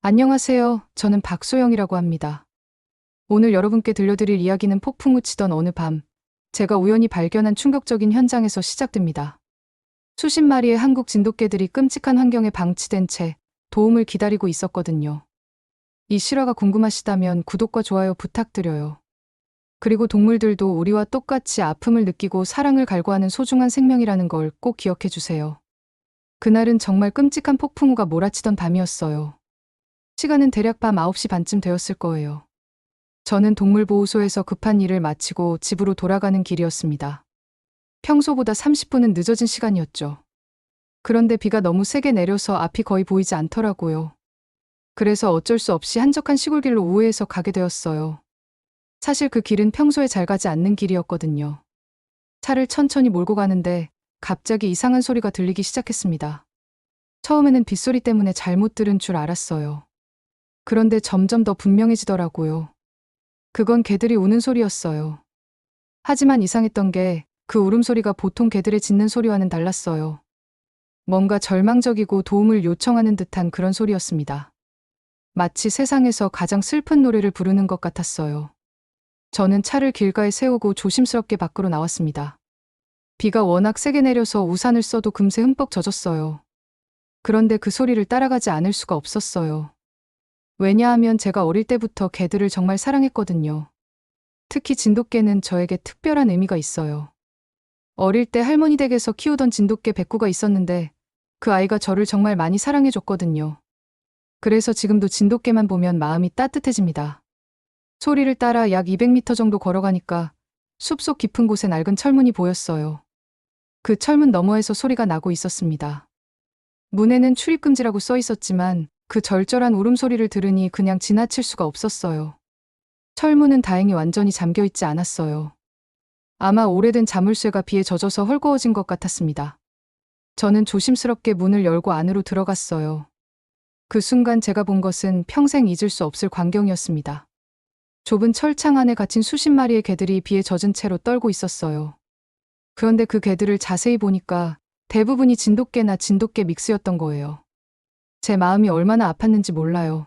안녕하세요. 저는 박소영이라고 합니다. 오늘 여러분께 들려드릴 이야기는 폭풍우 치던 어느 밤, 제가 우연히 발견한 충격적인 현장에서 시작됩니다. 수십 마리의 한국 진돗개들이 끔찍한 환경에 방치된 채 도움을 기다리고 있었거든요. 이 실화가 궁금하시다면 구독과 좋아요 부탁드려요. 그리고 동물들도 우리와 똑같이 아픔을 느끼고 사랑을 갈구하는 소중한 생명이라는 걸 꼭 기억해 주세요. 그날은 정말 끔찍한 폭풍우가 몰아치던 밤이었어요. 시간은 대략 밤 9시 반쯤 되었을 거예요. 저는 동물보호소에서 급한 일을 마치고 집으로 돌아가는 길이었습니다. 평소보다 30분은 늦어진 시간이었죠. 그런데 비가 너무 세게 내려서 앞이 거의 보이지 않더라고요. 그래서 어쩔 수 없이 한적한 시골길로 우회해서 가게 되었어요. 사실 그 길은 평소에 잘 가지 않는 길이었거든요. 차를 천천히 몰고 가는데 갑자기 이상한 소리가 들리기 시작했습니다. 처음에는 빗소리 때문에 잘못 들은 줄 알았어요. 그런데 점점 더 분명해지더라고요. 그건 개들이 우는 소리였어요. 하지만 이상했던 게 그 울음소리가 보통 개들의 짖는 소리와는 달랐어요. 뭔가 절망적이고 도움을 요청하는 듯한 그런 소리였습니다. 마치 세상에서 가장 슬픈 노래를 부르는 것 같았어요. 저는 차를 길가에 세우고 조심스럽게 밖으로 나왔습니다. 비가 워낙 세게 내려서 우산을 써도 금세 흠뻑 젖었어요. 그런데 그 소리를 따라가지 않을 수가 없었어요. 왜냐하면 제가 어릴 때부터 개들을 정말 사랑했거든요. 특히 진돗개는 저에게 특별한 의미가 있어요. 어릴 때 할머니 댁에서 키우던 진돗개 백구가 있었는데 그 아이가 저를 정말 많이 사랑해줬거든요. 그래서 지금도 진돗개만 보면 마음이 따뜻해집니다. 소리를 따라 약 200m 정도 걸어가니까 숲속 깊은 곳에 낡은 철문이 보였어요. 그 철문 너머에서 소리가 나고 있었습니다. 문에는 출입금지라고 써 있었지만 그 절절한 울음소리를 들으니 그냥 지나칠 수가 없었어요. 철문은 다행히 완전히 잠겨있지 않았어요. 아마 오래된 자물쇠가 비에 젖어서 헐거워진 것 같았습니다. 저는 조심스럽게 문을 열고 안으로 들어갔어요. 그 순간 제가 본 것은 평생 잊을 수 없을 광경이었습니다. 좁은 철창 안에 갇힌 수십 마리의 개들이 비에 젖은 채로 떨고 있었어요. 그런데 그 개들을 자세히 보니까 대부분이 진돗개나 진돗개 믹스였던 거예요. 제 마음이 얼마나 아팠는지 몰라요.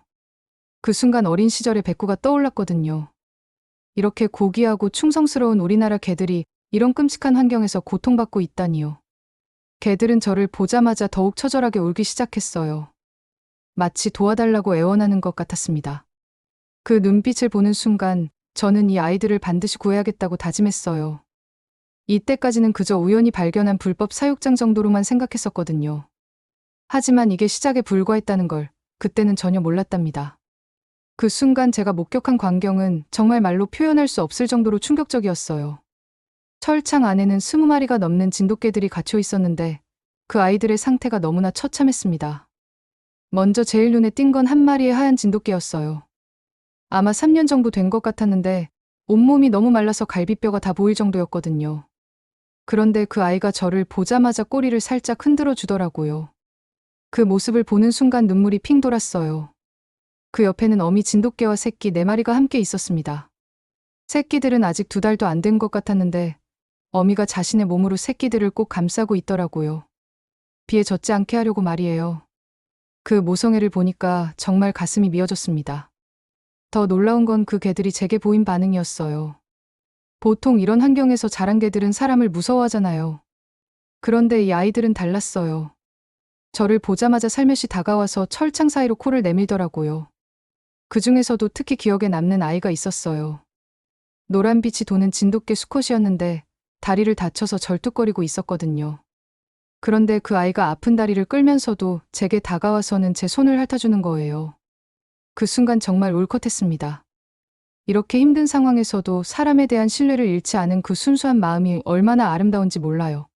그 순간 어린 시절의 백구가 떠올랐거든요. 이렇게 고귀하고 충성스러운 우리나라 개들이 이런 끔찍한 환경에서 고통받고 있다니요. 개들은 저를 보자마자 더욱 처절하게 울기 시작했어요. 마치 도와달라고 애원하는 것 같았습니다. 그 눈빛을 보는 순간 저는 이 아이들을 반드시 구해야겠다고 다짐했어요. 이때까지는 그저 우연히 발견한 불법 사육장 정도로만 생각했었거든요. 하지만 이게 시작에 불과했다는 걸 그때는 전혀 몰랐답니다. 그 순간 제가 목격한 광경은 정말 말로 표현할 수 없을 정도로 충격적이었어요. 철창 안에는 20마리가 넘는 진돗개들이 갇혀 있었는데 그 아이들의 상태가 너무나 처참했습니다. 먼저 제일 눈에 띈 건 한 마리의 하얀 진돗개였어요. 아마 3년 정도 된 것 같았는데 온몸이 너무 말라서 갈비뼈가 다 보일 정도였거든요. 그런데 그 아이가 저를 보자마자 꼬리를 살짝 흔들어 주더라고요. 그 모습을 보는 순간 눈물이 핑 돌았어요. 그 옆에는 어미 진돗개와 새끼 4마리가 함께 있었습니다. 새끼들은 아직 2달도 안 된 것 같았는데 어미가 자신의 몸으로 새끼들을 꼭 감싸고 있더라고요. 비에 젖지 않게 하려고 말이에요. 그 모성애를 보니까 정말 가슴이 미어졌습니다. 더 놀라운 건 그 개들이 제게 보인 반응이었어요. 보통 이런 환경에서 자란 개들은 사람을 무서워하잖아요. 그런데 이 아이들은 달랐어요. 저를 보자마자 살며시 다가와서 철창 사이로 코를 내밀더라고요. 그 중에서도 특히 기억에 남는 아이가 있었어요. 노란빛이 도는 진돗개 수컷이었는데 다리를 다쳐서 절뚝거리고 있었거든요. 그런데 그 아이가 아픈 다리를 끌면서도 제게 다가와서는 제 손을 핥아주는 거예요. 그 순간 정말 울컥했습니다. 이렇게 힘든 상황에서도 사람에 대한 신뢰를 잃지 않은 그 순수한 마음이 얼마나 아름다운지 몰라요.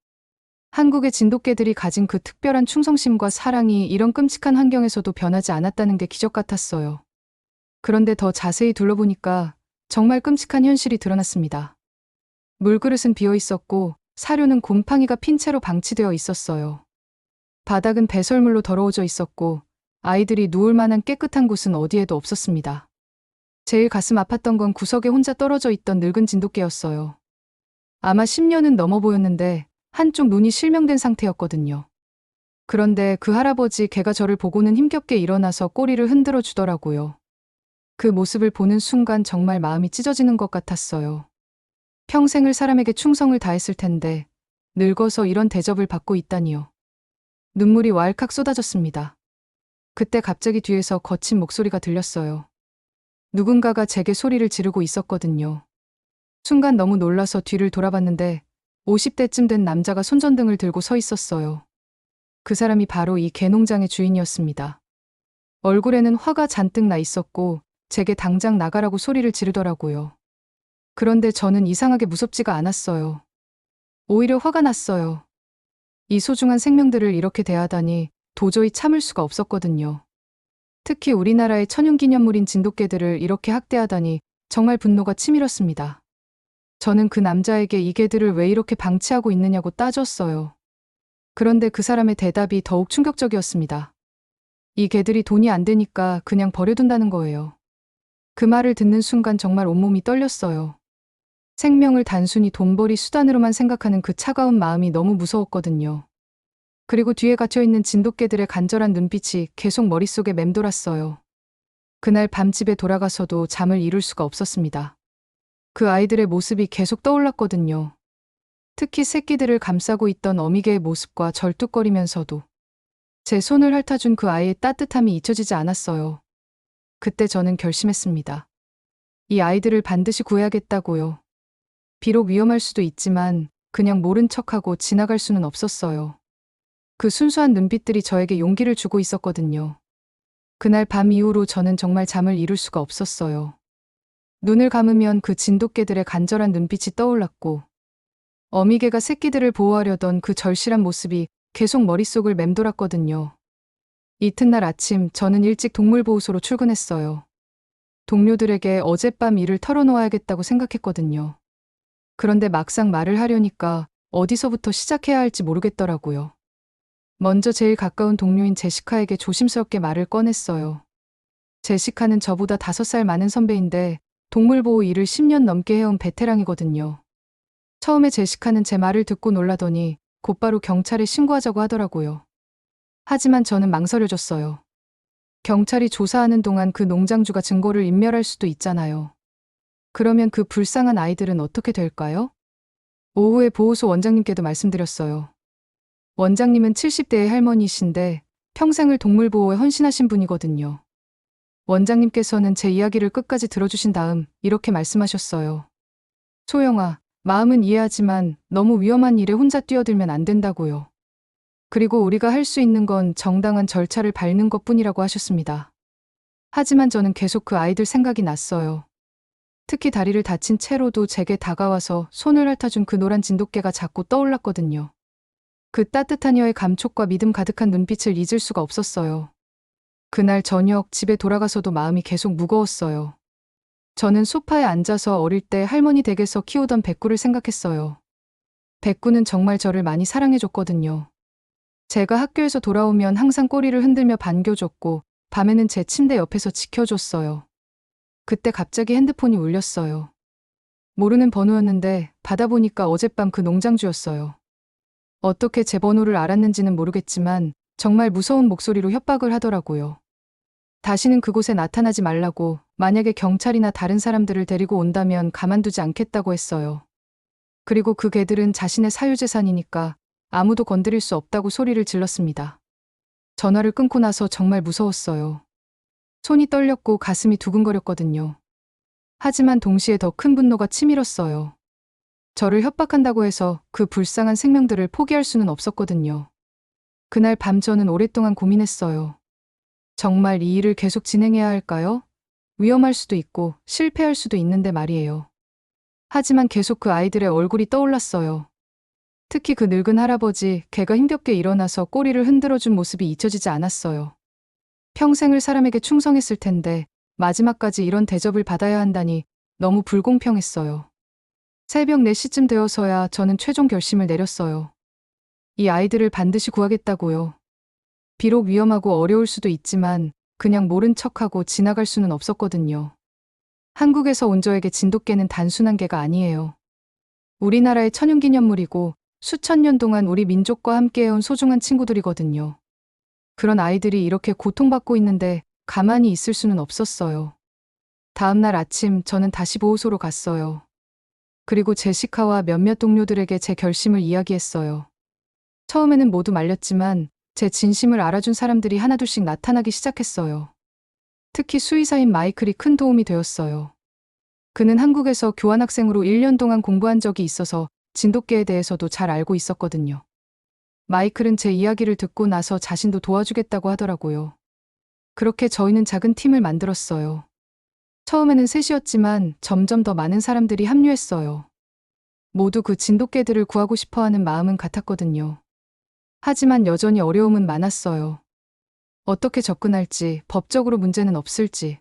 한국의 진돗개들이 가진 그 특별한 충성심과 사랑이 이런 끔찍한 환경에서도 변하지 않았다는 게 기적 같았어요. 그런데 더 자세히 둘러보니까 정말 끔찍한 현실이 드러났습니다. 물그릇은 비어 있었고 사료는 곰팡이가 핀 채로 방치되어 있었어요. 바닥은 배설물로 더러워져 있었고 아이들이 누울 만한 깨끗한 곳은 어디에도 없었습니다. 제일 가슴 아팠던 건 구석에 혼자 떨어져 있던 늙은 진돗개였어요. 아마 10년은 넘어 보였는데 한쪽 눈이 실명된 상태였거든요. 그런데 그 할아버지 개가 저를 보고는 힘겹게 일어나서 꼬리를 흔들어 주더라고요. 그 모습을 보는 순간 정말 마음이 찢어지는 것 같았어요. 평생을 사람에게 충성을 다했을 텐데 늙어서 이런 대접을 받고 있다니요. 눈물이 왈칵 쏟아졌습니다. 그때 갑자기 뒤에서 거친 목소리가 들렸어요. 누군가가 제게 소리를 지르고 있었거든요. 순간 너무 놀라서 뒤를 돌아봤는데 50대쯤 된 남자가 손전등을 들고 서 있었어요. 그 사람이 바로 이 개농장의 주인이었습니다. 얼굴에는 화가 잔뜩 나 있었고 제게 당장 나가라고 소리를 지르더라고요. 그런데 저는 이상하게 무섭지가 않았어요. 오히려 화가 났어요. 이 소중한 생명들을 이렇게 대하다니 도저히 참을 수가 없었거든요. 특히 우리나라의 천연기념물인 진돗개들을 이렇게 학대하다니 정말 분노가 치밀었습니다. 저는 그 남자에게 이 개들을 왜 이렇게 방치하고 있느냐고 따졌어요. 그런데 그 사람의 대답이 더욱 충격적이었습니다. 이 개들이 돈이 안 되니까 그냥 버려둔다는 거예요. 그 말을 듣는 순간 정말 온몸이 떨렸어요. 생명을 단순히 돈벌이 수단으로만 생각하는 그 차가운 마음이 너무 무서웠거든요. 그리고 뒤에 갇혀있는 진돗개들의 간절한 눈빛이 계속 머릿속에 맴돌았어요. 그날 밤 집에 돌아가서도 잠을 이룰 수가 없었습니다. 그 아이들의 모습이 계속 떠올랐거든요. 특히 새끼들을 감싸고 있던 어미개의 모습과 절뚝거리면서도 제 손을 핥아준 그 아이의 따뜻함이 잊혀지지 않았어요. 그때 저는 결심했습니다. 이 아이들을 반드시 구해야겠다고요. 비록 위험할 수도 있지만 그냥 모른 척하고 지나갈 수는 없었어요. 그 순수한 눈빛들이 저에게 용기를 주고 있었거든요. 그날 밤 이후로 저는 정말 잠을 이룰 수가 없었어요. 눈을 감으면 그 진돗개들의 간절한 눈빛이 떠올랐고 어미개가 새끼들을 보호하려던 그 절실한 모습이 계속 머릿속을 맴돌았거든요. 이튿날 아침 저는 일찍 동물보호소로 출근했어요. 동료들에게 어젯밤 일을 털어놓아야겠다고 생각했거든요. 그런데 막상 말을 하려니까 어디서부터 시작해야 할지 모르겠더라고요. 먼저 제일 가까운 동료인 제시카에게 조심스럽게 말을 꺼냈어요. 제시카는 저보다 5살 많은 선배인데 동물보호 일을 10년 넘게 해온 베테랑이거든요. 처음에 제시카는 제 말을 듣고 놀라더니 곧바로 경찰에 신고하자고 하더라고요. 하지만 저는 망설여졌어요. 경찰이 조사하는 동안 그 농장주가 증거를 인멸할 수도 있잖아요. 그러면 그 불쌍한 아이들은 어떻게 될까요? 오후에 보호소 원장님께도 말씀드렸어요. 원장님은 70대의 할머니이신데 평생을 동물보호에 헌신하신 분이거든요. 원장님께서는 제 이야기를 끝까지 들어주신 다음 이렇게 말씀하셨어요. 소영아, 마음은 이해하지만 너무 위험한 일에 혼자 뛰어들면 안 된다고요. 그리고 우리가 할 수 있는 건 정당한 절차를 밟는 것뿐이라고 하셨습니다. 하지만 저는 계속 그 아이들 생각이 났어요. 특히 다리를 다친 채로도 제게 다가와서 손을 핥아준 그 노란 진돗개가 자꾸 떠올랐거든요. 그 따뜻한 혀의 감촉과 믿음 가득한 눈빛을 잊을 수가 없었어요. 그날 저녁 집에 돌아가서도 마음이 계속 무거웠어요. 저는 소파에 앉아서 어릴 때 할머니 댁에서 키우던 백구를 생각했어요. 백구는 정말 저를 많이 사랑해줬거든요. 제가 학교에서 돌아오면 항상 꼬리를 흔들며 반겨줬고 밤에는 제 침대 옆에서 지켜줬어요. 그때 갑자기 핸드폰이 울렸어요. 모르는 번호였는데 받아보니까 어젯밤 그 농장주였어요. 어떻게 제 번호를 알았는지는 모르겠지만 정말 무서운 목소리로 협박을 하더라고요. 다시는 그곳에 나타나지 말라고, 만약에 경찰이나 다른 사람들을 데리고 온다면 가만두지 않겠다고 했어요. 그리고 그 개들은 자신의 사유재산이니까 아무도 건드릴 수 없다고 소리를 질렀습니다. 전화를 끊고 나서 정말 무서웠어요. 손이 떨렸고 가슴이 두근거렸거든요. 하지만 동시에 더 큰 분노가 치밀었어요. 저를 협박한다고 해서 그 불쌍한 생명들을 포기할 수는 없었거든요. 그날 밤 저는 오랫동안 고민했어요. 정말 이 일을 계속 진행해야 할까요? 위험할 수도 있고 실패할 수도 있는데 말이에요. 하지만 계속 그 아이들의 얼굴이 떠올랐어요. 특히 그 늙은 할아버지, 걔가 힘겹게 일어나서 꼬리를 흔들어준 모습이 잊혀지지 않았어요. 평생을 사람에게 충성했을 텐데 마지막까지 이런 대접을 받아야 한다니 너무 불공평했어요. 새벽 4시쯤 되어서야 저는 최종 결심을 내렸어요. 이 아이들을 반드시 구하겠다고요. 비록 위험하고 어려울 수도 있지만 그냥 모른 척하고 지나갈 수는 없었거든요. 한국에서 온 저에게 진돗개는 단순한 개가 아니에요. 우리나라의 천연기념물이고 수천 년 동안 우리 민족과 함께해온 소중한 친구들이거든요. 그런 아이들이 이렇게 고통받고 있는데 가만히 있을 수는 없었어요. 다음 날 아침 저는 다시 보호소로 갔어요. 그리고 제시카와 몇몇 동료들에게 제 결심을 이야기했어요. 처음에는 모두 말렸지만 제 진심을 알아준 사람들이 하나둘씩 나타나기 시작했어요. 특히 수의사인 마이클이 큰 도움이 되었어요. 그는 한국에서 교환학생으로 1년 동안 공부한 적이 있어서 진돗개에 대해서도 잘 알고 있었거든요. 마이클은 제 이야기를 듣고 나서 자신도 도와주겠다고 하더라고요. 그렇게 저희는 작은 팀을 만들었어요. 처음에는 셋이었지만 점점 더 많은 사람들이 합류했어요. 모두 그 진돗개들을 구하고 싶어하는 마음은 같았거든요. 하지만 여전히 어려움은 많았어요. 어떻게 접근할지, 법적으로 문제는 없을지,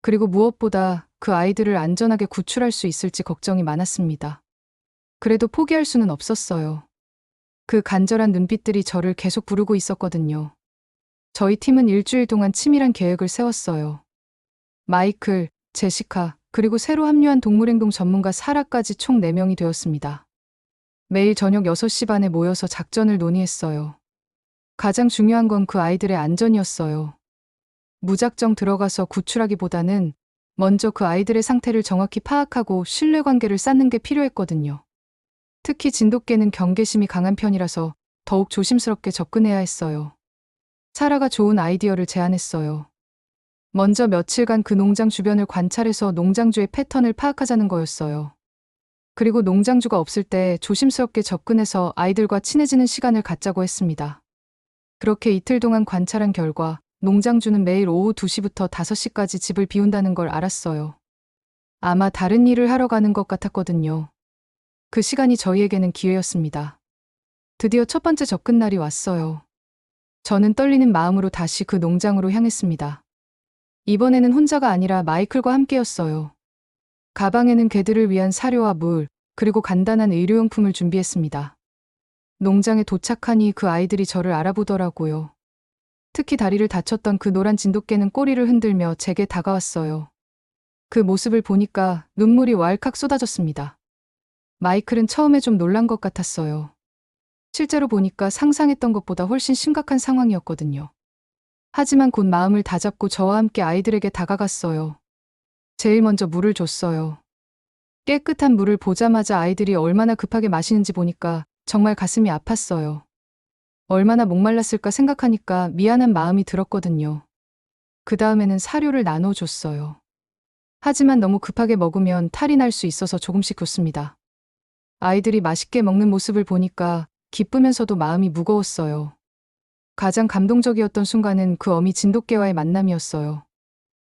그리고 무엇보다 그 아이들을 안전하게 구출할 수 있을지 걱정이 많았습니다. 그래도 포기할 수는 없었어요. 그 간절한 눈빛들이 저를 계속 부르고 있었거든요. 저희 팀은 일주일 동안 치밀한 계획을 세웠어요. 마이클, 제시카, 그리고 새로 합류한 동물행동 전문가 사라까지 총 4명이 되었습니다. 매일 저녁 6시 반에 모여서 작전을 논의했어요. 가장 중요한 건 그 아이들의 안전이었어요. 무작정 들어가서 구출하기보다는 먼저 그 아이들의 상태를 정확히 파악하고 신뢰관계를 쌓는 게 필요했거든요. 특히 진돗개는 경계심이 강한 편이라서 더욱 조심스럽게 접근해야 했어요. 사라가 좋은 아이디어를 제안했어요. 먼저 며칠간 그 농장 주변을 관찰해서 농장주의 패턴을 파악하자는 거였어요. 그리고 농장주가 없을 때 조심스럽게 접근해서 아이들과 친해지는 시간을 갖자고 했습니다. 그렇게 이틀 동안 관찰한 결과 농장주는 매일 오후 2시부터 5시까지 집을 비운다는 걸 알았어요. 아마 다른 일을 하러 가는 것 같았거든요. 그 시간이 저희에게는 기회였습니다. 드디어 첫 번째 접근 날이 왔어요. 저는 떨리는 마음으로 다시 그 농장으로 향했습니다. 이번에는 혼자가 아니라 마이클과 함께였어요. 가방에는 개들을 위한 사료와 물, 그리고 간단한 의료용품을 준비했습니다. 농장에 도착하니 그 아이들이 저를 알아보더라고요. 특히 다리를 다쳤던 그 노란 진돗개는 꼬리를 흔들며 제게 다가왔어요. 그 모습을 보니까 눈물이 왈칵 쏟아졌습니다. 마이클은 처음에 좀 놀란 것 같았어요. 실제로 보니까 상상했던 것보다 훨씬 심각한 상황이었거든요. 하지만 곧 마음을 다잡고 저와 함께 아이들에게 다가갔어요. 제일 먼저 물을 줬어요. 깨끗한 물을 보자마자 아이들이 얼마나 급하게 마시는지 보니까 정말 가슴이 아팠어요. 얼마나 목말랐을까 생각하니까 미안한 마음이 들었거든요. 그 다음에는 사료를 나눠줬어요. 하지만 너무 급하게 먹으면 탈이 날 수 있어서 조금씩 줬습니다. 아이들이 맛있게 먹는 모습을 보니까 기쁘면서도 마음이 무거웠어요. 가장 감동적이었던 순간은 그 어미 진돗개와의 만남이었어요.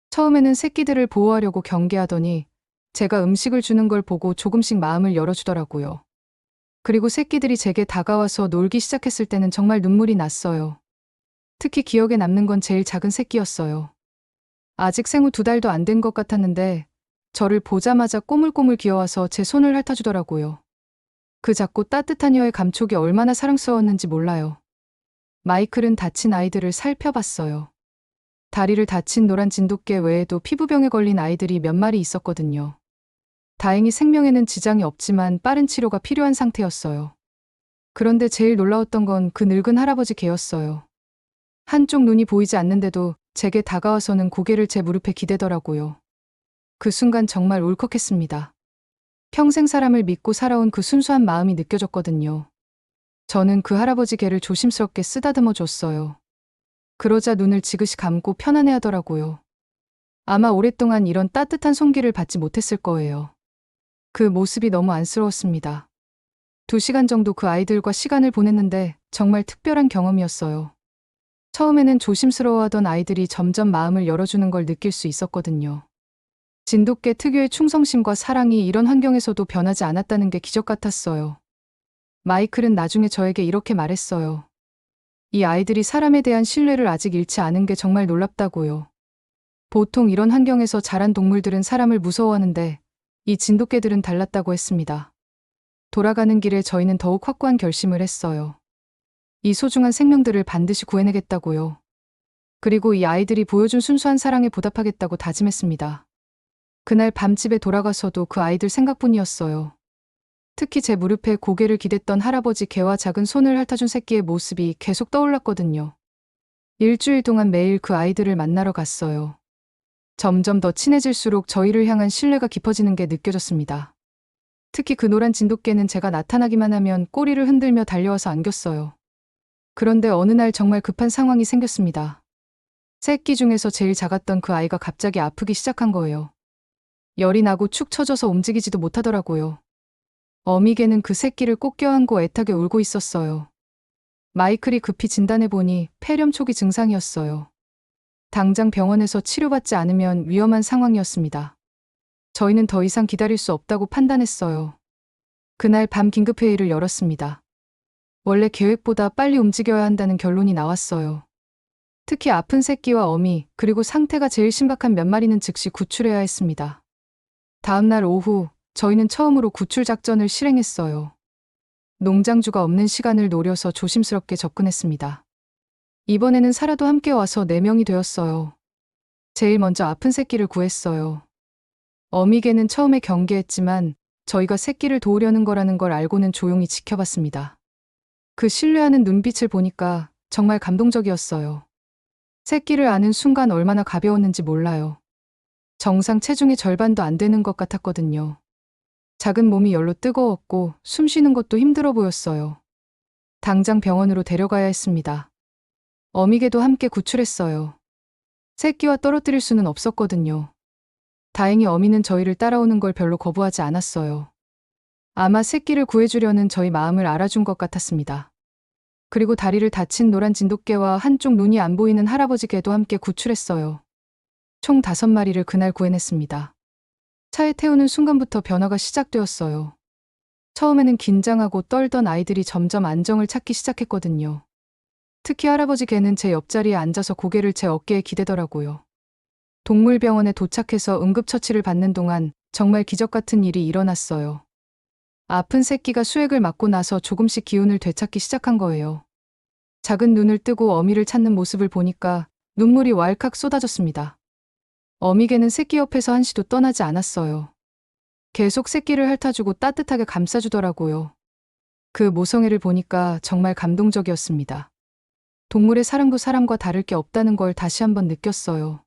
처음에는 새끼들을 보호하려고 경계하더니 제가 음식을 주는 걸 보고 조금씩 마음을 열어주더라고요. 그리고 새끼들이 제게 다가와서 놀기 시작했을 때는 정말 눈물이 났어요. 특히 기억에 남는 건 제일 작은 새끼였어요. 아직 생후 2달도 안 된 것 같았는데 저를 보자마자 꼬물꼬물 기어와서 제 손을 핥아주더라고요. 그 작고 따뜻한 혀의 감촉이 얼마나 사랑스러웠는지 몰라요. 마이클은 다친 아이들을 살펴봤어요. 다리를 다친 노란 진돗개 외에도 피부병에 걸린 아이들이 몇 마리 있었거든요. 다행히 생명에는 지장이 없지만 빠른 치료가 필요한 상태였어요. 그런데 제일 놀라웠던 건 그 늙은 할아버지 개였어요. 한쪽 눈이 보이지 않는데도 제게 다가와서는 고개를 제 무릎에 기대더라고요. 그 순간 정말 울컥했습니다. 평생 사람을 믿고 살아온 그 순수한 마음이 느껴졌거든요. 저는 그 할아버지 개를 조심스럽게 쓰다듬어 줬어요. 그러자 눈을 지그시 감고 편안해하더라고요. 아마 오랫동안 이런 따뜻한 손길을 받지 못했을 거예요. 그 모습이 너무 안쓰러웠습니다. 2시간 정도 그 아이들과 시간을 보냈는데 정말 특별한 경험이었어요. 처음에는 조심스러워하던 아이들이 점점 마음을 열어주는 걸 느낄 수 있었거든요. 진돗개 특유의 충성심과 사랑이 이런 환경에서도 변하지 않았다는 게 기적 같았어요. 마이클은 나중에 저에게 이렇게 말했어요. 이 아이들이 사람에 대한 신뢰를 아직 잃지 않은 게 정말 놀랍다고요. 보통 이런 환경에서 자란 동물들은 사람을 무서워하는데 이 진돗개들은 달랐다고 했습니다. 돌아가는 길에 저희는 더욱 확고한 결심을 했어요. 이 소중한 생명들을 반드시 구해내겠다고요. 그리고 이 아이들이 보여준 순수한 사랑에 보답하겠다고 다짐했습니다. 그날 밤 집에 돌아가서도 그 아이들 생각뿐이었어요. 특히 제 무릎에 고개를 기댔던 할아버지 개와 작은 손을 핥아준 새끼의 모습이 계속 떠올랐거든요. 일주일 동안 매일 그 아이들을 만나러 갔어요. 점점 더 친해질수록 저희를 향한 신뢰가 깊어지는 게 느껴졌습니다. 특히 그 노란 진돗개는 제가 나타나기만 하면 꼬리를 흔들며 달려와서 안겼어요. 그런데 어느 날 정말 급한 상황이 생겼습니다. 새끼 중에서 제일 작았던 그 아이가 갑자기 아프기 시작한 거예요. 열이 나고 축 처져서 움직이지도 못하더라고요. 어미개는 그 새끼를 꼭 껴안고 애타게 울고 있었어요. 마이클이 급히 진단해보니 폐렴 초기 증상이었어요. 당장 병원에서 치료받지 않으면 위험한 상황이었습니다. 저희는 더 이상 기다릴 수 없다고 판단했어요. 그날 밤 긴급회의를 열었습니다. 원래 계획보다 빨리 움직여야 한다는 결론이 나왔어요. 특히 아픈 새끼와 어미, 그리고 상태가 제일 심각한 몇 마리는 즉시 구출해야 했습니다. 다음 날 오후, 저희는 처음으로 구출 작전을 실행했어요. 농장주가 없는 시간을 노려서 조심스럽게 접근했습니다. 이번에는 사라도 함께 와서 4명이 되었어요. 제일 먼저 아픈 새끼를 구했어요. 어미개는 처음에 경계했지만 저희가 새끼를 도우려는 거라는 걸 알고는 조용히 지켜봤습니다. 그 신뢰하는 눈빛을 보니까 정말 감동적이었어요. 새끼를 아는 순간 얼마나 가벼웠는지 몰라요. 정상 체중의 절반도 안 되는 것 같았거든요. 작은 몸이 열로 뜨거웠고 숨 쉬는 것도 힘들어 보였어요. 당장 병원으로 데려가야 했습니다. 어미개도 함께 구출했어요. 새끼와 떨어뜨릴 수는 없었거든요. 다행히 어미는 저희를 따라오는 걸 별로 거부하지 않았어요. 아마 새끼를 구해주려는 저희 마음을 알아준 것 같았습니다. 그리고 다리를 다친 노란 진돗개와 한쪽 눈이 안 보이는 할아버지 개도 함께 구출했어요. 총 5마리를 그날 구해냈습니다. 차에 태우는 순간부터 변화가 시작되었어요. 처음에는 긴장하고 떨던 아이들이 점점 안정을 찾기 시작했거든요. 특히 할아버지 개는 제 옆자리에 앉아서 고개를 제 어깨에 기대더라고요. 동물병원에 도착해서 응급처치를 받는 동안 정말 기적 같은 일이 일어났어요. 아픈 새끼가 수액을 맞고 나서 조금씩 기운을 되찾기 시작한 거예요. 작은 눈을 뜨고 어미를 찾는 모습을 보니까 눈물이 왈칵 쏟아졌습니다. 어미개는 새끼 옆에서 한시도 떠나지 않았어요. 계속 새끼를 핥아주고 따뜻하게 감싸주더라고요. 그 모성애를 보니까 정말 감동적이었습니다. 동물의 사랑도 사람과 다를 게 없다는 걸 다시 한번 느꼈어요.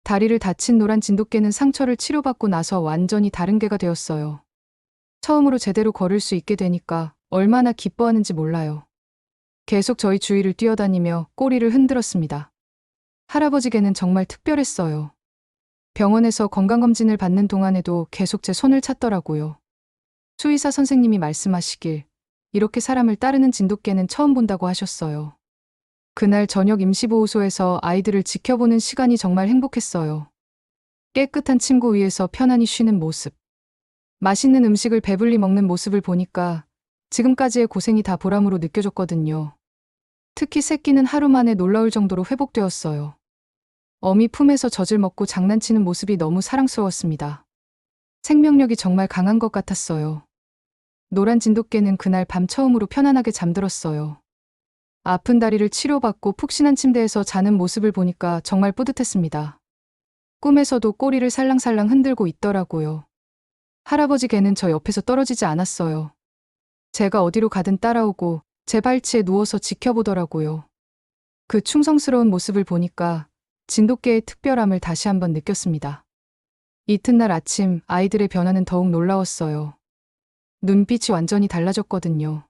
다리를 다친 노란 진돗개는 상처를 치료받고 나서 완전히 다른 개가 되었어요. 처음으로 제대로 걸을 수 있게 되니까 얼마나 기뻐하는지 몰라요. 계속 저희 주위를 뛰어다니며 꼬리를 흔들었습니다. 할아버지 개는 정말 특별했어요. 병원에서 건강검진을 받는 동안에도 계속 제 손을 찾더라고요. 수의사 선생님이 말씀하시길 이렇게 사람을 따르는 진돗개는 처음 본다고 하셨어요. 그날 저녁 임시보호소에서 아이들을 지켜보는 시간이 정말 행복했어요. 깨끗한 침구 위에서 편안히 쉬는 모습. 맛있는 음식을 배불리 먹는 모습을 보니까 지금까지의 고생이 다 보람으로 느껴졌거든요. 특히 새끼는 하루 만에 놀라울 정도로 회복되었어요. 어미 품에서 젖을 먹고 장난치는 모습이 너무 사랑스러웠습니다. 생명력이 정말 강한 것 같았어요. 노란 진돗개는 그날 밤 처음으로 편안하게 잠들었어요. 아픈 다리를 치료받고 푹신한 침대에서 자는 모습을 보니까 정말 뿌듯했습니다. 꿈에서도 꼬리를 살랑살랑 흔들고 있더라고요. 할아버지 개는 저 옆에서 떨어지지 않았어요. 제가 어디로 가든 따라오고 제 발치에 누워서 지켜보더라고요. 그 충성스러운 모습을 보니까 진돗개의 특별함을 다시 한번 느꼈습니다. 이튿날 아침 아이들의 변화는 더욱 놀라웠어요. 눈빛이 완전히 달라졌거든요.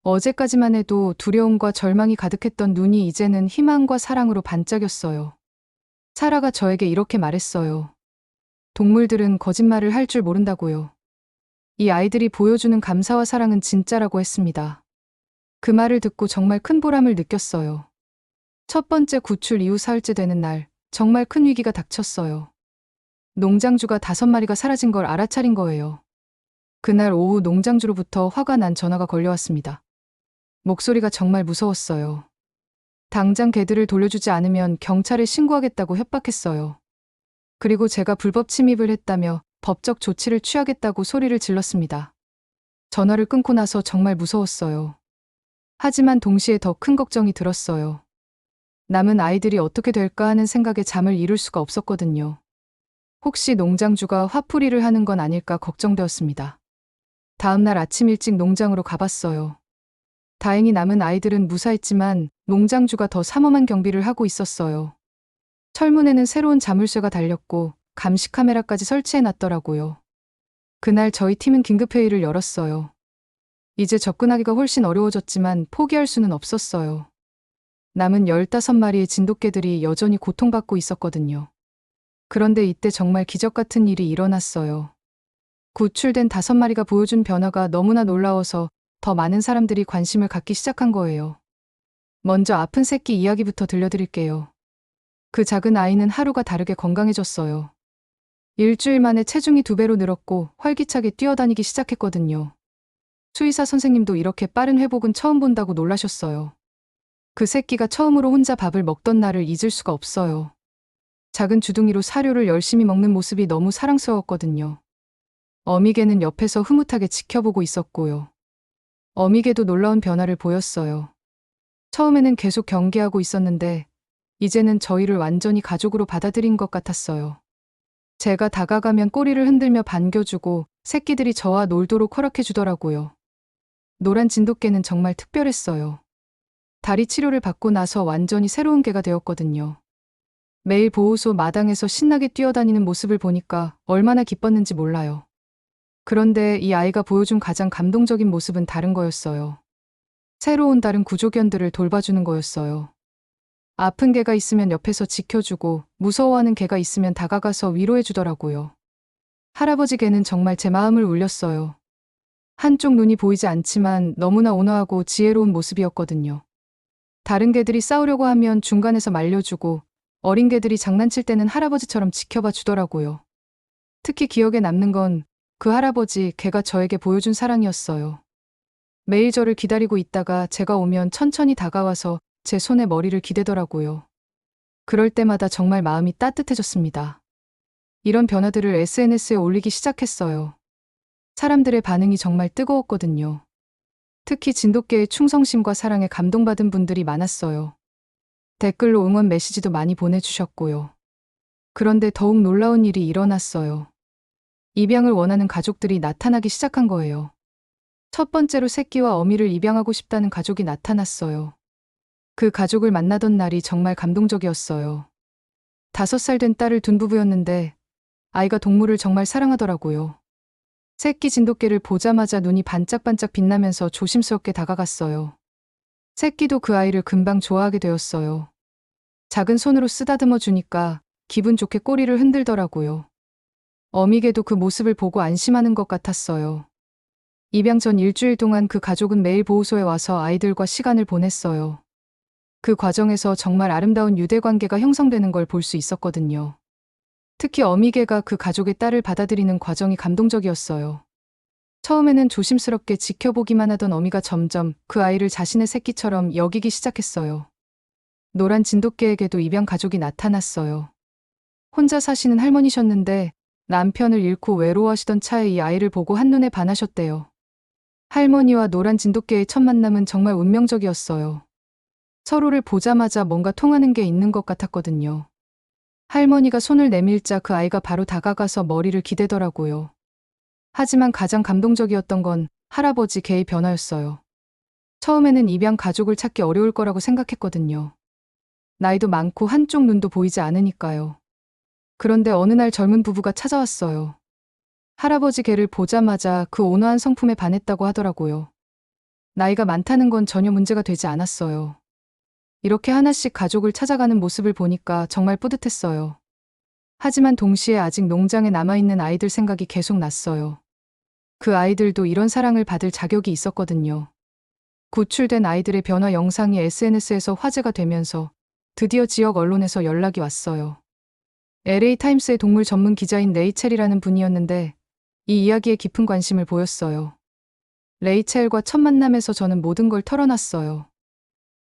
어제까지만 해도 두려움과 절망이 가득했던 눈이 이제는 희망과 사랑으로 반짝였어요. 사라가 저에게 이렇게 말했어요. 동물들은 거짓말을 할 줄 모른다고요. 이 아이들이 보여주는 감사와 사랑은 진짜라고 했습니다. 그 말을 듣고 정말 큰 보람을 느꼈어요. 첫 번째 구출 이후 사흘째 되는 날, 정말 큰 위기가 닥쳤어요. 농장주가 5마리가 사라진 걸 알아차린 거예요. 그날 오후 농장주로부터 화가 난 전화가 걸려왔습니다. 목소리가 정말 무서웠어요. 당장 개들을 돌려주지 않으면 경찰에 신고하겠다고 협박했어요. 그리고 제가 불법 침입을 했다며 법적 조치를 취하겠다고 소리를 질렀습니다. 전화를 끊고 나서 정말 무서웠어요. 하지만 동시에 더 큰 걱정이 들었어요. 남은 아이들이 어떻게 될까 하는 생각에 잠을 이룰 수가 없었거든요. 혹시 농장주가 화풀이를 하는 건 아닐까 걱정되었습니다. 다음 날 아침 일찍 농장으로 가봤어요. 다행히 남은 아이들은 무사했지만 농장주가 더 삼엄한 경비를 하고 있었어요. 철문에는 새로운 자물쇠가 달렸고 감시 카메라까지 설치해 놨더라고요. 그날 저희 팀은 긴급회의를 열었어요. 이제 접근하기가 훨씬 어려워졌지만 포기할 수는 없었어요. 남은 15마리의 진돗개들이 여전히 고통받고 있었거든요. 그런데 이때 정말 기적 같은 일이 일어났어요. 구출된 5마리가 보여준 변화가 너무나 놀라워서 더 많은 사람들이 관심을 갖기 시작한 거예요. 먼저 아픈 새끼 이야기부터 들려드릴게요. 그 작은 아이는 하루가 다르게 건강해졌어요. 일주일 만에 체중이 2배로 늘었고 활기차게 뛰어다니기 시작했거든요. 수의사 선생님도 이렇게 빠른 회복은 처음 본다고 놀라셨어요. 그 새끼가 처음으로 혼자 밥을 먹던 날을 잊을 수가 없어요. 작은 주둥이로 사료를 열심히 먹는 모습이 너무 사랑스러웠거든요. 어미개는 옆에서 흐뭇하게 지켜보고 있었고요. 어미개도 놀라운 변화를 보였어요. 처음에는 계속 경계하고 있었는데 이제는 저희를 완전히 가족으로 받아들인 것 같았어요. 제가 다가가면 꼬리를 흔들며 반겨주고 새끼들이 저와 놀도록 허락해주더라고요. 노란 진돗개는 정말 특별했어요. 다리 치료를 받고 나서 완전히 새로운 개가 되었거든요. 매일 보호소 마당에서 신나게 뛰어다니는 모습을 보니까 얼마나 기뻤는지 몰라요. 그런데 이 아이가 보여준 가장 감동적인 모습은 다른 거였어요. 새로운 다른 구조견들을 돌봐주는 거였어요. 아픈 개가 있으면 옆에서 지켜주고 무서워하는 개가 있으면 다가가서 위로해주더라고요. 할아버지 개는 정말 제 마음을 울렸어요. 한쪽 눈이 보이지 않지만 너무나 온화하고 지혜로운 모습이었거든요. 다른 개들이 싸우려고 하면 중간에서 말려주고 어린 개들이 장난칠 때는 할아버지처럼 지켜봐 주더라고요. 특히 기억에 남는 건 그 할아버지 개가 저에게 보여준 사랑이었어요. 매일 저를 기다리고 있다가 제가 오면 천천히 다가와서 제 손에 머리를 기대더라고요. 그럴 때마다 정말 마음이 따뜻해졌습니다. 이런 변화들을 SNS에 올리기 시작했어요. 사람들의 반응이 정말 뜨거웠거든요. 특히 진돗개의 충성심과 사랑에 감동받은 분들이 많았어요. 댓글로 응원 메시지도 많이 보내주셨고요. 그런데 더욱 놀라운 일이 일어났어요. 입양을 원하는 가족들이 나타나기 시작한 거예요. 첫 번째로 새끼와 어미를 입양하고 싶다는 가족이 나타났어요. 그 가족을 만나던 날이 정말 감동적이었어요. 5살 된 딸을 둔 부부였는데 아이가 동물을 정말 사랑하더라고요. 새끼 진돗개를 보자마자 눈이 반짝반짝 빛나면서 조심스럽게 다가갔어요. 새끼도 그 아이를 금방 좋아하게 되었어요. 작은 손으로 쓰다듬어 주니까 기분 좋게 꼬리를 흔들더라고요. 어미개도 그 모습을 보고 안심하는 것 같았어요. 입양 전 일주일 동안 그 가족은 매일 보호소에 와서 아이들과 시간을 보냈어요. 그 과정에서 정말 아름다운 유대관계가 형성되는 걸 볼 수 있었거든요. 특히 어미개가 그 가족의 딸을 받아들이는 과정이 감동적이었어요. 처음에는 조심스럽게 지켜보기만 하던 어미가 점점 그 아이를 자신의 새끼처럼 여기기 시작했어요. 노란 진돗개에게도 입양 가족이 나타났어요. 혼자 사시는 할머니셨는데 남편을 잃고 외로워하시던 차에 이 아이를 보고 한눈에 반하셨대요. 할머니와 노란 진돗개의 첫 만남은 정말 운명적이었어요. 서로를 보자마자 뭔가 통하는 게 있는 것 같았거든요. 할머니가 손을 내밀자 그 아이가 바로 다가가서 머리를 기대더라고요. 하지만 가장 감동적이었던 건 할아버지 개의 변화였어요. 처음에는 입양 가족을 찾기 어려울 거라고 생각했거든요. 나이도 많고 한쪽 눈도 보이지 않으니까요. 그런데 어느 날 젊은 부부가 찾아왔어요. 할아버지 개를 보자마자 그 온화한 성품에 반했다고 하더라고요. 나이가 많다는 건 전혀 문제가 되지 않았어요. 이렇게 하나씩 가족을 찾아가는 모습을 보니까 정말 뿌듯했어요. 하지만 동시에 아직 농장에 남아있는 아이들 생각이 계속 났어요. 그 아이들도 이런 사랑을 받을 자격이 있었거든요. 구출된 아이들의 변화 영상이 SNS에서 화제가 되면서 드디어 지역 언론에서 연락이 왔어요. LA타임스의 동물 전문 기자인 레이첼이라는 분이었는데 이 이야기에 깊은 관심을 보였어요. 레이첼과 첫 만남에서 저는 모든 걸 털어놨어요.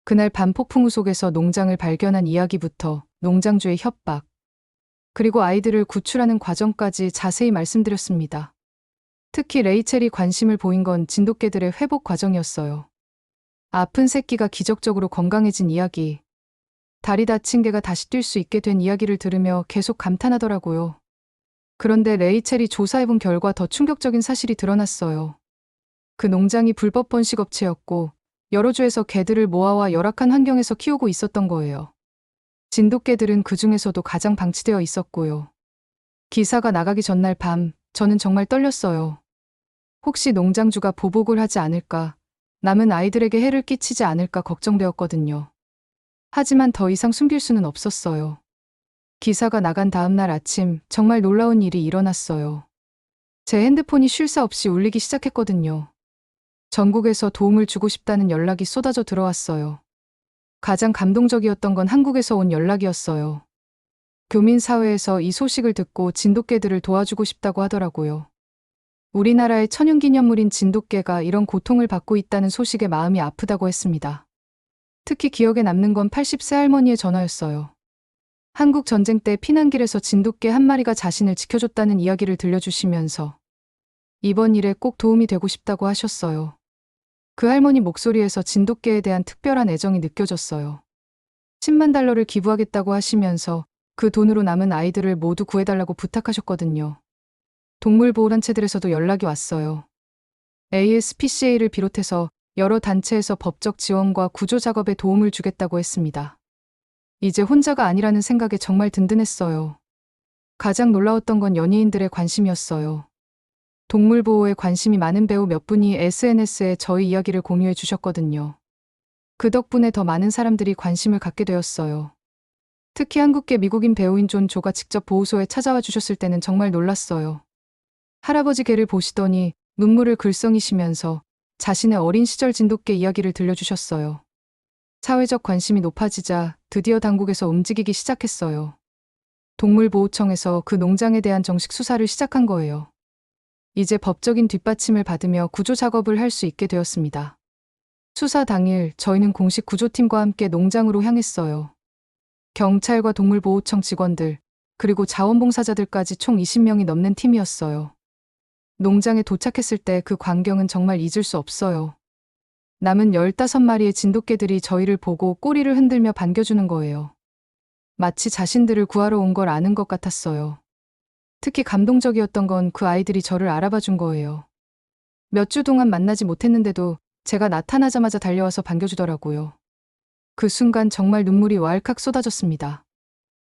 그날 밤 폭풍우 속에서 농장을 발견한 이야기부터 농장주의 협박, 그리고 아이들을 구출하는 과정까지 자세히 말씀드렸습니다. 특히 레이첼이 관심을 보인 건 진돗개들의 회복 과정이었어요. 아픈 새끼가 기적적으로 건강해진 이야기, 다리 다친 개가 다시 뛸 수 있게 된 이야기를 들으며 계속 감탄하더라고요. 그런데 레이첼이 조사해본 결과 더 충격적인 사실이 드러났어요. 그 농장이 불법 번식업체였고 여러 주에서 개들을 모아와 열악한 환경에서 키우고 있었던 거예요. 진돗개들은 그 중에서도 가장 방치되어 있었고요. 기사가 나가기 전날 밤, 저는 정말 떨렸어요. 혹시 농장주가 보복을 하지 않을까, 남은 아이들에게 해를 끼치지 않을까 걱정되었거든요. 하지만 더 이상 숨길 수는 없었어요. 기사가 나간 다음 날 아침, 정말 놀라운 일이 일어났어요. 제 핸드폰이 쉴 새 없이 울리기 시작했거든요. 전국에서 도움을 주고 싶다는 연락이 쏟아져 들어왔어요. 가장 감동적이었던 건 한국에서 온 연락이었어요. 교민사회에서 이 소식을 듣고 진돗개들을 도와주고 싶다고 하더라고요. 우리나라의 천연기념물인 진돗개가 이런 고통을 받고 있다는 소식에 마음이 아프다고 했습니다. 특히 기억에 남는 건 80세 할머니의 전화였어요. 한국 전쟁 때 피난길에서 진돗개 한 마리가 자신을 지켜줬다는 이야기를 들려주시면서 이번 일에 꼭 도움이 되고 싶다고 하셨어요. 그 할머니 목소리에서 진돗개에 대한 특별한 애정이 느껴졌어요. 10만 달러를 기부하겠다고 하시면서 그 돈으로 남은 아이들을 모두 구해달라고 부탁하셨거든요. 동물보호단체들에서도 연락이 왔어요. ASPCA를 비롯해서 여러 단체에서 법적 지원과 구조 작업에 도움을 주겠다고 했습니다. 이제 혼자가 아니라는 생각에 정말 든든했어요. 가장 놀라웠던 건 연예인들의 관심이었어요. 동물보호에 관심이 많은 배우 몇 분이 SNS에 저희 이야기를 공유해 주셨거든요. 그 덕분에 더 많은 사람들이 관심을 갖게 되었어요. 특히 한국계 미국인 배우인 존 조가 직접 보호소에 찾아와 주셨을 때는 정말 놀랐어요. 할아버지 개를 보시더니 눈물을 글썽이시면서 자신의 어린 시절 진돗개 이야기를 들려주셨어요. 사회적 관심이 높아지자 드디어 당국에서 움직이기 시작했어요. 동물보호청에서 그 농장에 대한 정식 수사를 시작한 거예요. 이제 법적인 뒷받침을 받으며 구조 작업을 할 수 있게 되었습니다. 수사 당일 저희는 공식 구조팀과 함께 농장으로 향했어요. 경찰과 동물보호청 직원들, 그리고 자원봉사자들까지 총 20명이 넘는 팀이었어요. 농장에 도착했을 때 그 광경은 정말 잊을 수 없어요. 남은 15마리의 진돗개들이 저희를 보고 꼬리를 흔들며 반겨주는 거예요. 마치 자신들을 구하러 온 걸 아는 것 같았어요. 특히 감동적이었던 건 그 아이들이 저를 알아봐 준 거예요. 몇 주 동안 만나지 못했는데도 제가 나타나자마자 달려와서 반겨주더라고요. 그 순간 정말 눈물이 왈칵 쏟아졌습니다.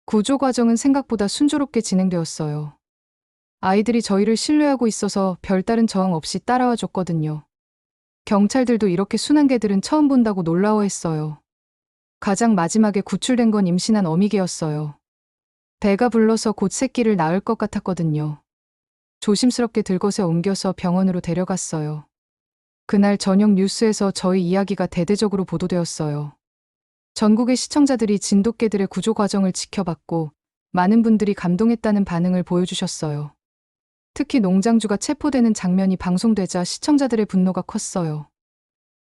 구조 과정은 생각보다 순조롭게 진행되었어요. 아이들이 저희를 신뢰하고 있어서 별다른 저항 없이 따라와 줬거든요. 경찰들도 이렇게 순한 개들은 처음 본다고 놀라워했어요. 가장 마지막에 구출된 건 임신한 어미개였어요. 배가 불러서 곧 새끼를 낳을 것 같았거든요. 조심스럽게 들것에 옮겨서 병원으로 데려갔어요. 그날 저녁 뉴스에서 저희 이야기가 대대적으로 보도되었어요. 전국의 시청자들이 진돗개들의 구조 과정을 지켜봤고 많은 분들이 감동했다는 반응을 보여주셨어요. 특히 농장주가 체포되는 장면이 방송되자 시청자들의 분노가 컸어요.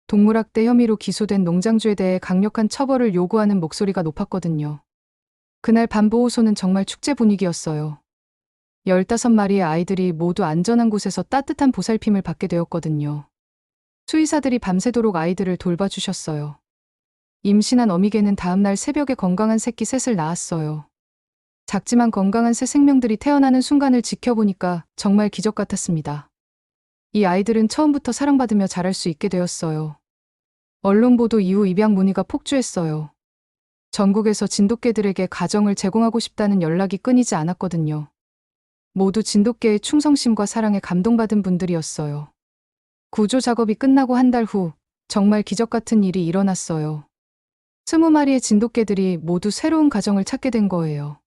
동물학대 혐의로 기소된 농장주에 대해 강력한 처벌을 요구하는 목소리가 높았거든요. 그날 밤 보호소는 정말 축제 분위기였어요. 15마리의 아이들이 모두 안전한 곳에서 따뜻한 보살핌을 받게 되었거든요. 수의사들이 밤새도록 아이들을 돌봐주셨어요. 임신한 어미개는 다음날 새벽에 건강한 새끼 셋을 낳았어요. 작지만 건강한 새 생명들이 태어나는 순간을 지켜보니까 정말 기적 같았습니다. 이 아이들은 처음부터 사랑받으며 자랄 수 있게 되었어요. 언론 보도 이후 입양 문의가 폭주했어요. 전국에서 진돗개들에게 가정을 제공하고 싶다는 연락이 끊이지 않았거든요. 모두 진돗개의 충성심과 사랑에 감동받은 분들이었어요. 구조 작업이 끝나고 한 달 후 정말 기적 같은 일이 일어났어요. 20마리의 진돗개들이 모두 새로운 가정을 찾게 된 거예요.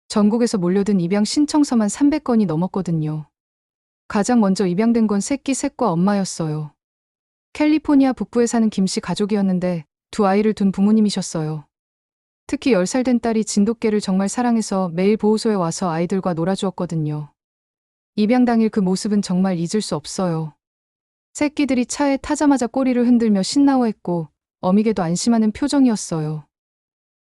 전국에서 몰려든 입양 신청서만 300건이 넘었거든요. 가장 먼저 입양된 건 새끼 셋과 엄마였어요. 캘리포니아 북부에 사는 김씨 가족이었는데 두 아이를 둔 부모님이셨어요. 특히 10살 된 딸이 진돗개를 정말 사랑해서 매일 보호소에 와서 아이들과 놀아주었거든요. 입양 당일 그 모습은 정말 잊을 수 없어요. 새끼들이 차에 타자마자 꼬리를 흔들며 신나워했고 어미개도 안심하는 표정이었어요.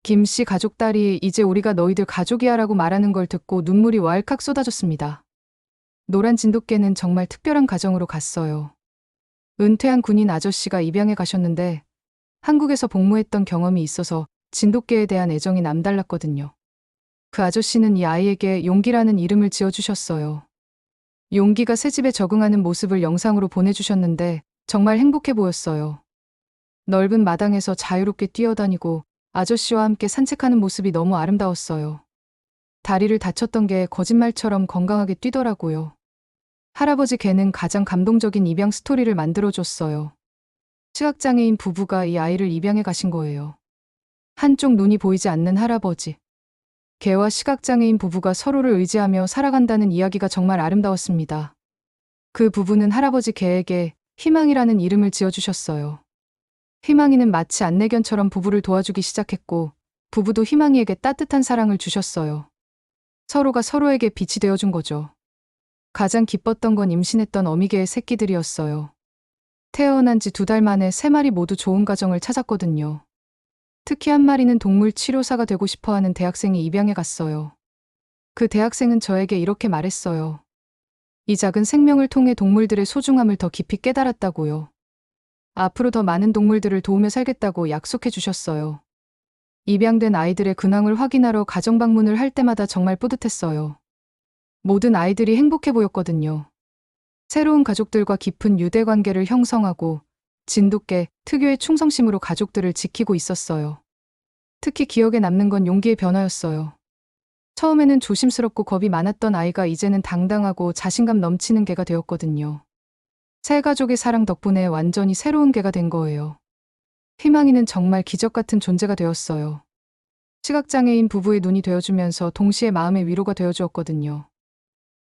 김씨 가족 딸이 이제 우리가 너희들 가족이야 라고 말하는 걸 듣고 눈물이 왈칵 쏟아졌습니다. 노란 진돗개는 정말 특별한 가정으로 갔어요. 은퇴한 군인 아저씨가 입양해 가셨는데 한국에서 복무했던 경험이 있어서 진돗개에 대한 애정이 남달랐거든요. 그 아저씨는 이 아이에게 용기라는 이름을 지어주셨어요. 용기가 새 집에 적응하는 모습을 영상으로 보내주셨는데 정말 행복해 보였어요. 넓은 마당에서 자유롭게 뛰어다니고 아저씨와 함께 산책하는 모습이 너무 아름다웠어요. 다리를 다쳤던 게 거짓말처럼 건강하게 뛰더라고요. 할아버지 개는 가장 감동적인 입양 스토리를 만들어줬어요. 시각장애인 부부가 이 아이를 입양해 가신 거예요. 한쪽 눈이 보이지 않는 할아버지. 개와 시각장애인 부부가 서로를 의지하며 살아간다는 이야기가 정말 아름다웠습니다. 그 부부는 할아버지 개에게 희망이라는 이름을 지어주셨어요. 희망이는 마치 안내견처럼 부부를 도와주기 시작했고, 부부도 희망이에게 따뜻한 사랑을 주셨어요. 서로가 서로에게 빛이 되어준 거죠. 가장 기뻤던 건 임신했던 어미개의 새끼들이었어요. 태어난 지 2달 만에 3마리 모두 좋은 가정을 찾았거든요. 특히 한 마리는 동물 치료사가 되고 싶어하는 대학생이 입양해 갔어요. 그 대학생은 저에게 이렇게 말했어요. 이 작은 생명을 통해 동물들의 소중함을 더 깊이 깨달았다고요. 앞으로 더 많은 동물들을 도우며 살겠다고 약속해 주셨어요. 입양된 아이들의 근황을 확인하러 가정 방문을 할 때마다 정말 뿌듯했어요. 모든 아이들이 행복해 보였거든요. 새로운 가족들과 깊은 유대 관계를 형성하고 진돗개 특유의 충성심으로 가족들을 지키고 있었어요. 특히 기억에 남는 건 용기의 변화였어요. 처음에는 조심스럽고 겁이 많았던 아이가 이제는 당당하고 자신감 넘치는 개가 되었거든요. 새 가족의 사랑 덕분에 완전히 새로운 개가 된 거예요. 희망이는 정말 기적 같은 존재가 되었어요. 시각장애인 부부의 눈이 되어주면서 동시에 마음의 위로가 되어주었거든요.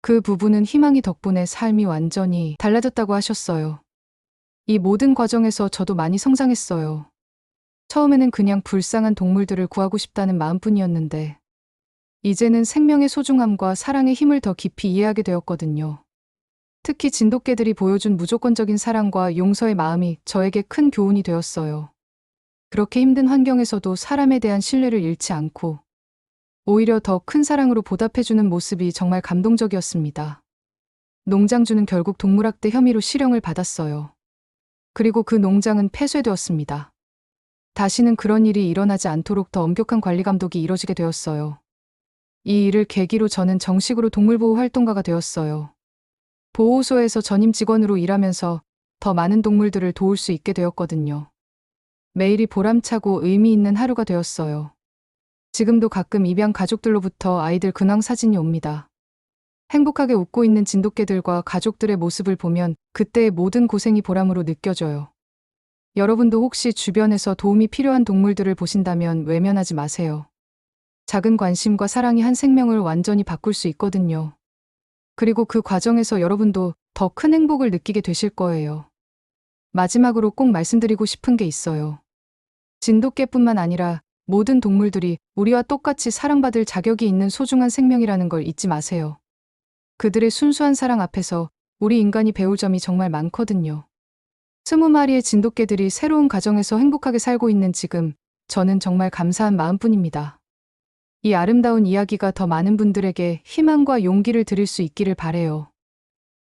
그 부부는 희망이 덕분에 삶이 완전히 달라졌다고 하셨어요. 이 모든 과정에서 저도 많이 성장했어요. 처음에는 그냥 불쌍한 동물들을 구하고 싶다는 마음뿐이었는데, 이제는 생명의 소중함과 사랑의 힘을 더 깊이 이해하게 되었거든요. 특히 진돗개들이 보여준 무조건적인 사랑과 용서의 마음이 저에게 큰 교훈이 되었어요. 그렇게 힘든 환경에서도 사람에 대한 신뢰를 잃지 않고, 오히려 더 큰 사랑으로 보답해주는 모습이 정말 감동적이었습니다. 농장주는 결국 동물학대 혐의로 실형을 받았어요. 그리고 그 농장은 폐쇄되었습니다. 다시는 그런 일이 일어나지 않도록 더 엄격한 관리 감독이 이뤄지게 되었어요. 이 일을 계기로 저는 정식으로 동물보호 활동가가 되었어요. 보호소에서 전임 직원으로 일하면서 더 많은 동물들을 도울 수 있게 되었거든요. 매일이 보람차고 의미 있는 하루가 되었어요. 지금도 가끔 입양 가족들로부터 아이들 근황 사진이 옵니다. 행복하게 웃고 있는 진돗개들과 가족들의 모습을 보면 그때의 모든 고생이 보람으로 느껴져요. 여러분도 혹시 주변에서 도움이 필요한 동물들을 보신다면 외면하지 마세요. 작은 관심과 사랑이 한 생명을 완전히 바꿀 수 있거든요. 그리고 그 과정에서 여러분도 더 큰 행복을 느끼게 되실 거예요. 마지막으로 꼭 말씀드리고 싶은 게 있어요. 진돗개뿐만 아니라 모든 동물들이 우리와 똑같이 사랑받을 자격이 있는 소중한 생명이라는 걸 잊지 마세요. 그들의 순수한 사랑 앞에서 우리 인간이 배울 점이 정말 많거든요. 20마리의 진돗개들이 새로운 가정에서 행복하게 살고 있는 지금, 저는 정말 감사한 마음뿐입니다. 이 아름다운 이야기가 더 많은 분들에게 희망과 용기를 드릴 수 있기를 바래요.